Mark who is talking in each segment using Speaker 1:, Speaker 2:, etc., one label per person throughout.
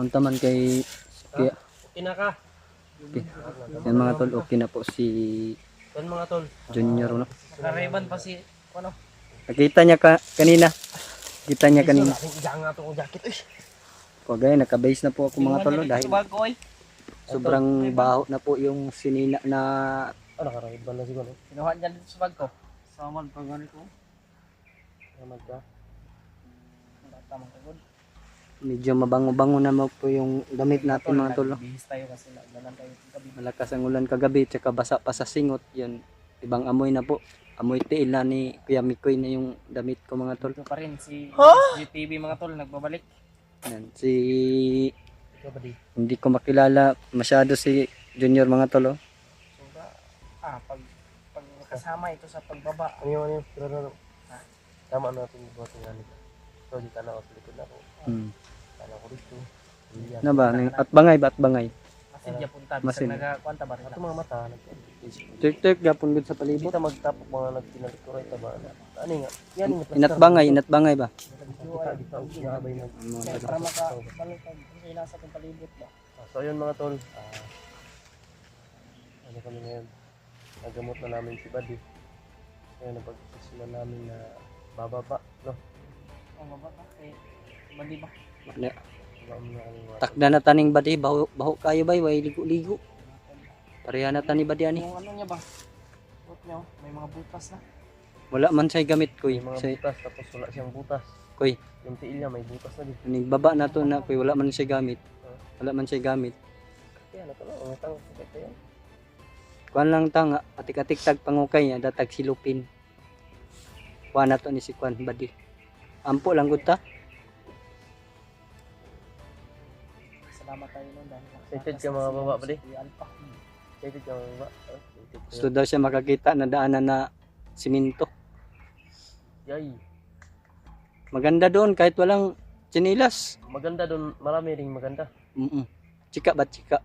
Speaker 1: Naunta man kay kaya
Speaker 2: Okay na ka.
Speaker 1: yan mga tol, okay na po si
Speaker 2: Yan mga tol.
Speaker 1: Junior no.
Speaker 2: Nakareban pa si ano?
Speaker 1: Nakita niya kanina. Kita niya kanina.
Speaker 2: Iyang nga to jacket. Uy.
Speaker 1: Kagaya naka-base na po ako mga tol no, dahil
Speaker 2: Bago oy.
Speaker 1: sobrang baho na po yung sinina na
Speaker 2: Ano nakareban na siguro. Kinuha niya dito sa bag ko. Saman pa ganito. Saman ka. Tamang tagod.
Speaker 1: medyo mabango-bango na po yung damit natin mga tol. No?
Speaker 2: Bihis tayo kasi nagdalan tayo gabi.
Speaker 1: Malakas ang ulan kagabi tsaka basa pa sa singot yun. Ibang amoy na po. Amoy tiil na ni Kuya Mikoy na yung damit ko mga tol.
Speaker 2: Ito pa rin si GTV mga tol nagbabalik.
Speaker 1: Yan, si
Speaker 2: Ito ba di?
Speaker 1: hindi ko makilala masyado si Junior mga tol. Oh.
Speaker 2: Pag kasama ito sa pagbaba. Ano yun? Pero tama natin buhat ng ganito. So di ka na ako sa likod ako. Kala ko dito.
Speaker 1: Na ba? At bangay ba? At bangay?
Speaker 2: Masin niya punta.
Speaker 1: Masin.
Speaker 2: Bisag nagakwanta ba rin? Ito mga mata.
Speaker 1: Tek-tek gapon gud sa palibot.
Speaker 2: Kita magtapok mga nagpinagkuray taba na. Ano nga? Yan nga.
Speaker 1: Inat bangay ba?
Speaker 2: Kita usabay na. Para makabalutag kung nasa kong palibot ba. So yun mga tol. Ano kami ngayon? Nagamot na namin si Buddy. Kaya napag-isisulan namin na bababa. No? Bababa kay Buddy ba?
Speaker 1: Takda na taning badi baho kayo bay way ligo-ligo. Pareha na tani badi ani.
Speaker 2: Yung ano niya ba? Buot niya, may mga butas na.
Speaker 1: Wala man say gamit koy.
Speaker 2: May mga
Speaker 1: Say
Speaker 2: butas tapos wala siyang butas.
Speaker 1: koy.
Speaker 2: Yung tiil niya may butas na din.
Speaker 1: Ning baba na to na koy wala man siya gamit. Wala man siya gamit.
Speaker 2: Kaya na to lang, ang tawag sa kaya.
Speaker 1: Kuan lang tanga atik-atik tag pangukay niya datag silupin. Kuan na to ni si Kuan badi. Ampo lang gud ta.
Speaker 2: Salamat tayo nun dahil excited ka mga baba pa di? Excited ka mga baba?
Speaker 1: Gusto daw siya makakita na daanan na siminto.
Speaker 2: Yay!
Speaker 1: Maganda doon kahit walang chinilas.
Speaker 2: Maganda doon, marami ring maganda.
Speaker 1: Chika ba chika?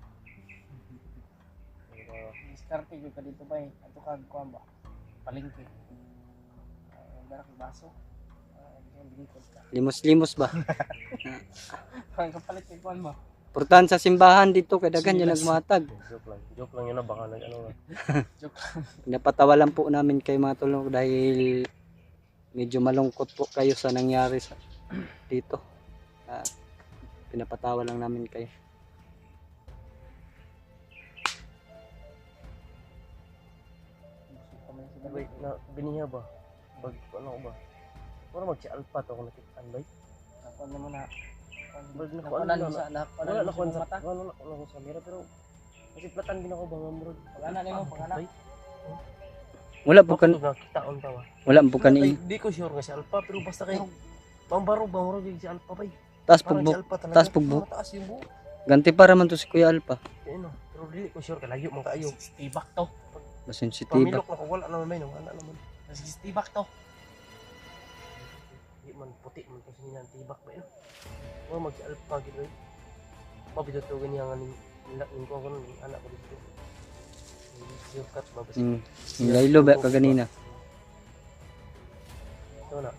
Speaker 2: Diskarte ko ka dito ba eh. Ato ka kuha ba? Palingki. Garak baso.
Speaker 1: Limos-limos ba?
Speaker 2: Parang kapalit kay kuha mo.
Speaker 1: Portan sa simbahan dito kay daghan yung nagmatag.
Speaker 2: Joke lang yun na baka nag-ano na. Joke lang.
Speaker 1: Pinapatawa lang po namin kay mga tulong dahil medyo malungkot po kayo sa nangyari sa dito. Pinapatawa lang namin kayo.
Speaker 2: Wait, na biniya ba? Bag ano ko ba? Para mag si Alpha to kung nakitaan ba? Ako naman na wala na ko sa mata. Wala ko sa mira pero kasi platan din ako bang amrod. Pagana nimo pagana.
Speaker 1: Wala po kan
Speaker 2: kitaon pa ba?
Speaker 1: wala po kani.
Speaker 2: Di ko sure nga si Alpha pero basta kay pambaro si Alpha bay.
Speaker 1: Tas pugbo.
Speaker 2: Mataas yung buo.
Speaker 1: Ganti para man to si Kuya Alpha.
Speaker 2: Ano? Pero dili ko sure kalayo man kaayo. Tibak to.
Speaker 1: Sensitive.
Speaker 2: Pamilok na ko wala naman may wala naman. Tibak to. Di man puti man to siya tibak ba yun. Wala mag si Alpha gid oy. Mabito to ganyan nga ning ko ko anak ko dito. Siukat ba ba siya?
Speaker 1: Laylo ba ka ganina?
Speaker 2: Ito na.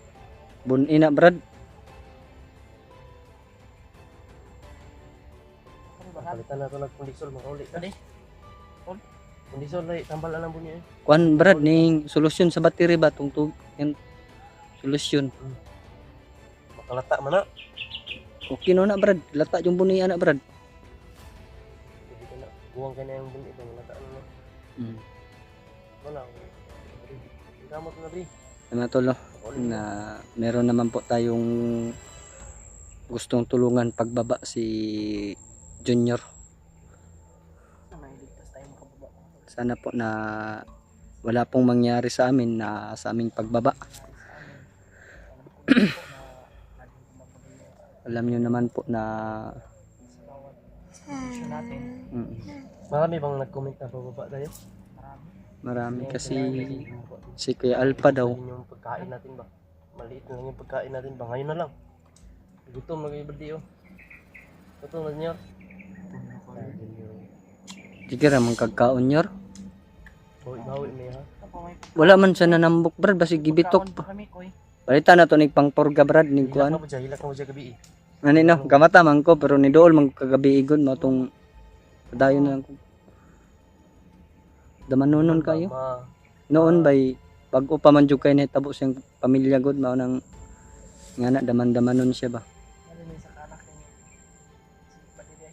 Speaker 1: Bunina brad.
Speaker 2: Palitan na ito nagkondisol makauli ka di. Kondisol na tambal alam po niya eh.
Speaker 1: Kuan brad ning solusyon sa battery ba tungtug yan solusyon.
Speaker 2: Makalata man na.
Speaker 1: Okay no na brad, lata yung buni anak brad.
Speaker 2: Hindi ka na. Buwang ka na yung bunyi ito. Malataan mo. Wala. Gamot na bri.
Speaker 1: Mga tolo na meron naman po tayong gustong tulungan pagbaba si Junior. Sana po na wala pong mangyari sa amin na sa aming pagbaba. Alam nyo naman po na
Speaker 2: marami bang nag-comment na bababa tayo?
Speaker 1: marami kasi si Kuya Alpha daw
Speaker 2: Yung pagkain natin ba? Maliit na lang yung pagkain natin ba? Ngayon na lang. Gutom na kayo ba diyo? Gutom na niyo?
Speaker 1: sige ramang kagkaon nyor.
Speaker 2: Bawi may ha?
Speaker 1: Wala man siya nanambok brad basi gibitok pa. Balita na to ning pangporga brad ning kuan.
Speaker 2: Hilak na mo dyan gabi eh.
Speaker 1: Ani no, gamata man ko pero ni dool man ko kagabi igon mo tong padayon na lang ko. Damanunon kayo. Noon bay bago pa man jud kay nahitabo siyang pamilya gud mao nang ngana daman-damanon siya ba.
Speaker 2: Ano ni sa kanak ni si Padide.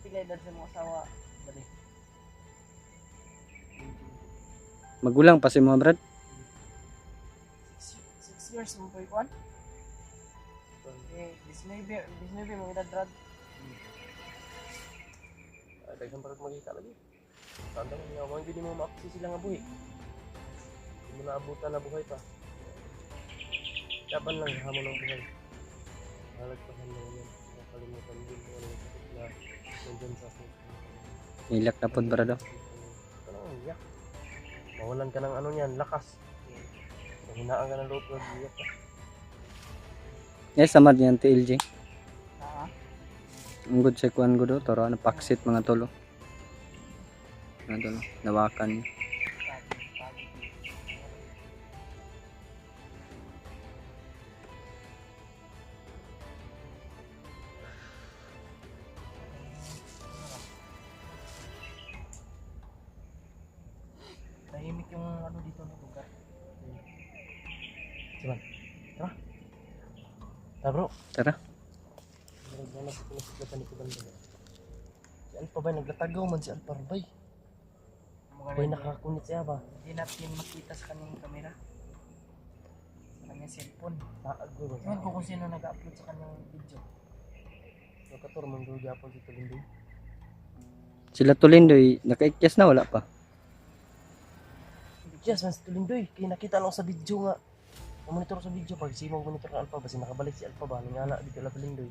Speaker 2: Pilay dad sa mga asawa. Bali.
Speaker 1: Magulang pa si mga brad.
Speaker 2: 6 years mo pa ikuan? Dismaybe mo edad rad. Daghang parang magkita lagi. Tanda mo niya, hindi mo maapsi sila nga buhi. Hindi mo naabutan na buhay pa. Laban lang, hamon ng buhay. Halagpasan mo yan. Nakalimutan din mo ang sakit na nandun sa akin.
Speaker 1: Ilak na pod brad.
Speaker 2: Ano ang iyak? Mawalan ka ng ano niyan, lakas. Hinaan ka ng loob, iyak ka.
Speaker 1: Yes, samad niyan TLJ. Ang good sa kuan ko do, toro na paksit mga tolo. Mga tolo, nawakan niya.
Speaker 2: Tahimik yung ano dito na lugar. Diba? Tara. Tara bro.
Speaker 1: Tara.
Speaker 2: Si Alpha ba naglatagaw man si Alpha bay? Bay nakakunit siya ba? Hindi natin makita sa kanyang kamera. Sa kanyang cellphone. Naagdo ba? Ewan ko kung sino nag-upload sa kanyang video. Nakator man doon yapon si Tulindoy.
Speaker 1: Sila Tulindoy, nakaikyas na wala pa.
Speaker 2: Yes, mas Tulindoy. Kaya nakita lang sa video nga. Monitor sa video pag si mo monitor ng Alpha basi nakabalik si Alpha ba nga na dito la Tulindoy.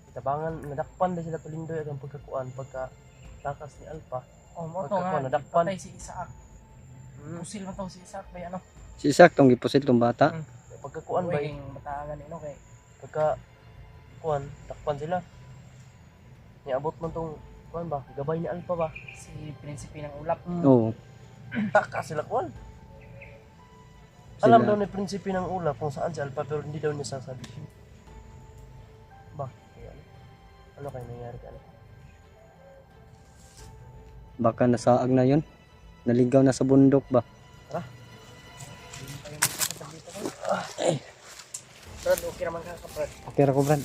Speaker 2: Tabangan nadakpan din sila Tulindoy ang pagkakuan pagka takas ni Alpha. Oh, mo to nga nadakpan si Isaac. Pusil man to si Isaac bay ano.
Speaker 1: Si Isaac tong gipusit tong bata.
Speaker 2: Pagkakuan bay mataangan ino kay pagka kuan dakpan sila. Niabot man tong kuan ba gabay ni Alpha ba si prinsipe ng ulap.
Speaker 1: Oo.
Speaker 2: Takas sila kuan. Alam daw ni prinsipe ng ulap kung saan si Alpha pero hindi daw niya sasabihin. Ba? Ano kayo nangyari ka?
Speaker 1: Baka nasaag na yun. Naligaw na sa bundok ba?
Speaker 2: Tara. Brad, okay naman ka Brad.
Speaker 1: Okay ra ko brad.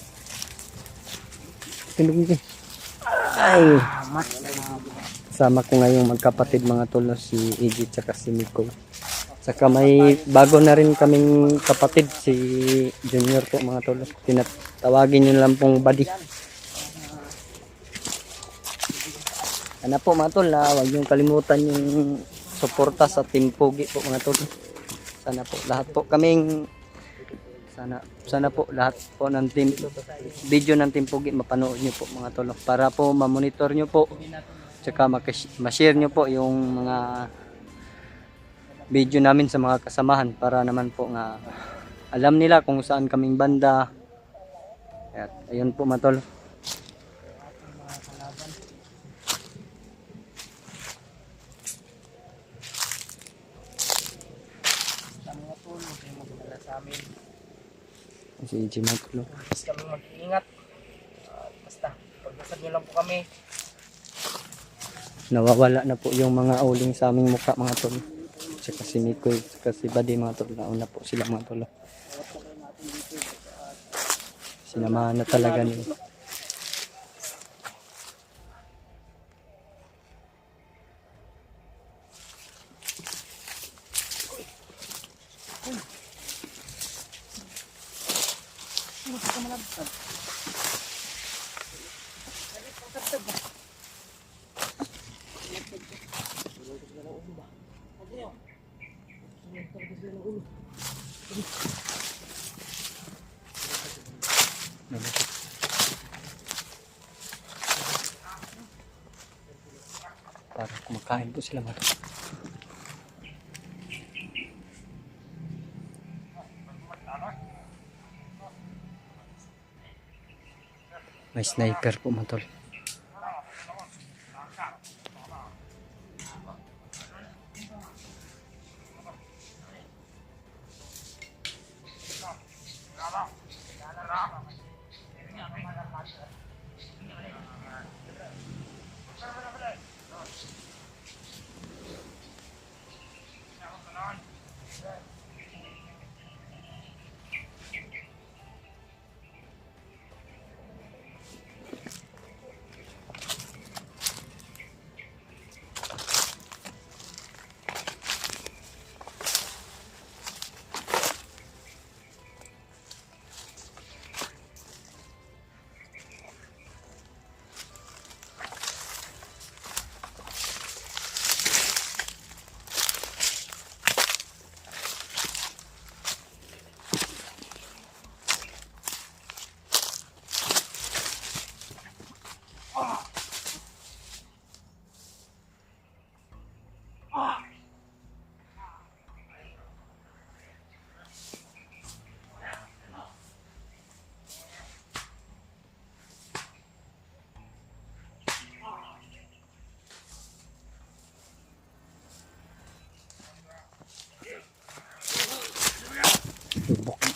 Speaker 1: Tindog ni. Ay. Sama ko ngayong magkapatid mga tolo si Iggy at si Miko. Saka may bago na rin kaming kapatid si Junior po mga tolo. Tinatawagin nyo lang pong buddy. Ano po mga tol, huwag niyong kalimutan yung suporta sa Team Pogi po mga tol. Sana po lahat po kaming sana po lahat po ng team video ng Team Pogi mapanood niyo po mga tol para po ma-monitor niyo po tsaka ma-share niyo po yung mga video namin sa mga kasamahan para naman po nga alam nila kung saan kaming banda. At ayun po mga tol. Si EJ Maglo.
Speaker 2: Please kami mag-iingat. Basta, pagdasal nyo lang po kami.
Speaker 1: Nawawala na po yung mga uling sa aming mukha mga tol. Tsaka si Mikoy, tsaka si Buddy mga tol. Nauna po sila mga tol. Sinamahan na talaga nila. Para kumakain po sila mga tol. May sniper po mga tol.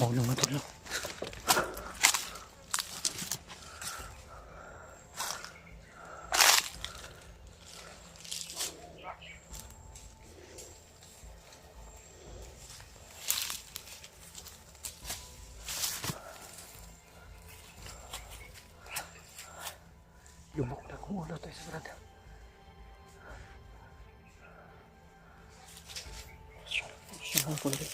Speaker 1: Tanaw naman tol. Lumok na kung ulo tayo sa brada. Saan ko ulit?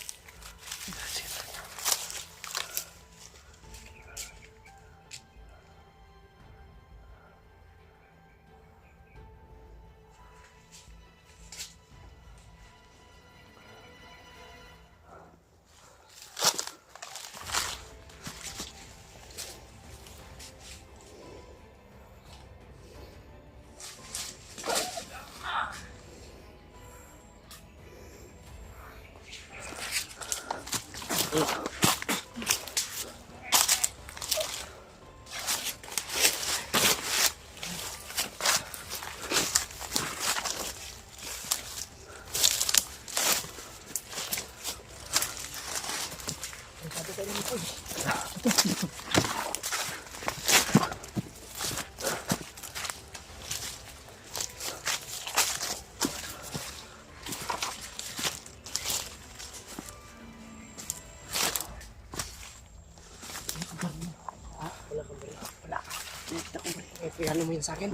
Speaker 2: Regalo mo yun sa akin.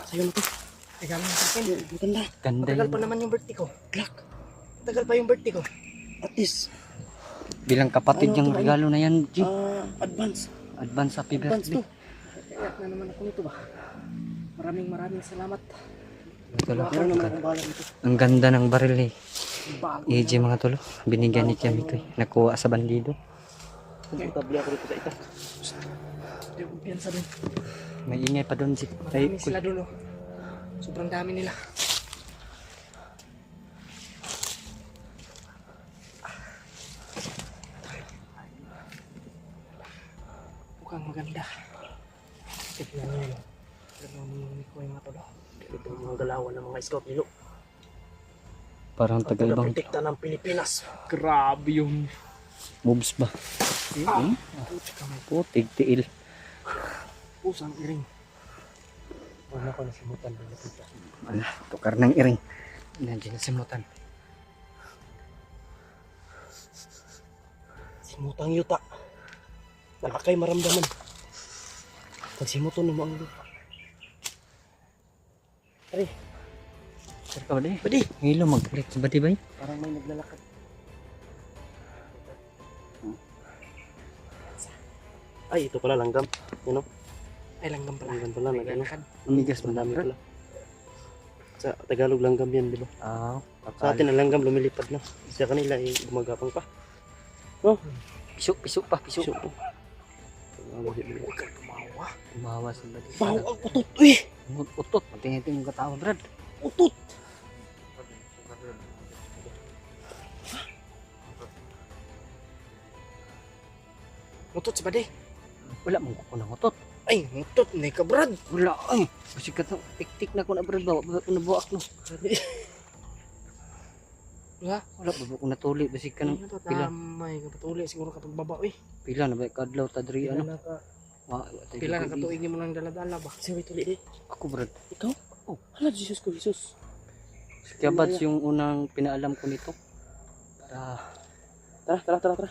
Speaker 2: Sa'yo na to. Regalo mo sa akin. Maganda.
Speaker 1: Ganda
Speaker 2: Matagal
Speaker 1: yun.
Speaker 2: pa naman yung birthday ko. Glock. Matagal pa yung birthday ko. At least,
Speaker 1: Bilang kapatid
Speaker 2: Ano
Speaker 1: yung
Speaker 2: to,
Speaker 1: regalo na yan, G.
Speaker 2: advance.
Speaker 1: Advance happy
Speaker 2: Advance
Speaker 1: birthday.
Speaker 2: to. Kaya na naman ako nito ba. Maraming salamat.
Speaker 1: Tolo.
Speaker 2: Meron naman akong bahala nito.
Speaker 1: Ang ganda ng baril eh.
Speaker 2: Bago.
Speaker 1: EJ mga tolo. Binigyan ni Kiam ito eh. Nakuha sa bandido.
Speaker 2: Komportable ako dito sa ita. Hindi ko piyansa din.
Speaker 1: May ingay pa doon, G. Ay,
Speaker 2: Marami sila doon, oh. Sobrang dami nila. Mukhang maganda. Tignan nyo yun. Tignan nyo yung ko yung mga tolo. Ito yung mga galawan ng mga scout nilo.
Speaker 1: parang taga-ibang
Speaker 2: Protekta ng Pilipinas. Grabe yung...
Speaker 1: moves ba? Putig, tiil.
Speaker 2: Pusang iring. Wala ko nasimutan doon na pita.
Speaker 1: Ala, tukar ng iring. Nandiyan na simutan.
Speaker 2: Simutang yuta. Nakakay maramdaman. Pag simuton mo ang lupa. Pare,
Speaker 1: Sir ka ba di?
Speaker 2: pwede.
Speaker 1: Hilo, mag-click sa bati ba eh?
Speaker 2: Parang may naglalakad. Ay, ito pala langgam. Yan o. Ay, langgam pala. Langgam pala. Naglalakad.
Speaker 1: Umigas mo
Speaker 2: Madami
Speaker 1: na.
Speaker 2: pala. Sa Tagalog langgam yan, di ba?
Speaker 1: Ah,
Speaker 2: Sa atin ang langgam lumilipad na. Sa kanila ay gumagapang pa.
Speaker 1: Pisok pa, pisok.
Speaker 2: So, huwag kang tumawa.
Speaker 1: Tumawa sa bati.
Speaker 2: Baho ang utot, eh!
Speaker 1: Utot, patingin yung katawa, Brad.
Speaker 2: Utot! Utot sa bade.
Speaker 1: Wala mong kuko ng utot.
Speaker 2: Ay, utot. Hindi ka, Brad.
Speaker 1: Wala ay. Kasi ka to, tik-tik na ko na, Brad. Bawa ba ko nabuak no.
Speaker 2: Wala.
Speaker 1: Wala ba ko natuli. Basi ka ng pila.
Speaker 2: Tamay ka patuli. Siguro ka pagbaba, eh.
Speaker 1: Pila na ba kadlaw tadri
Speaker 2: Pila
Speaker 1: ano.
Speaker 2: na ka.
Speaker 1: Pila
Speaker 2: Pila na katuig mo ng daladala ba? Sige, tuli, eh.
Speaker 1: Ako, Brad.
Speaker 2: Ikaw? Oh, hala, Jesus ko, Jesus.
Speaker 1: Kaya bads yung unang pinaalam ko nito. Para
Speaker 2: Tara.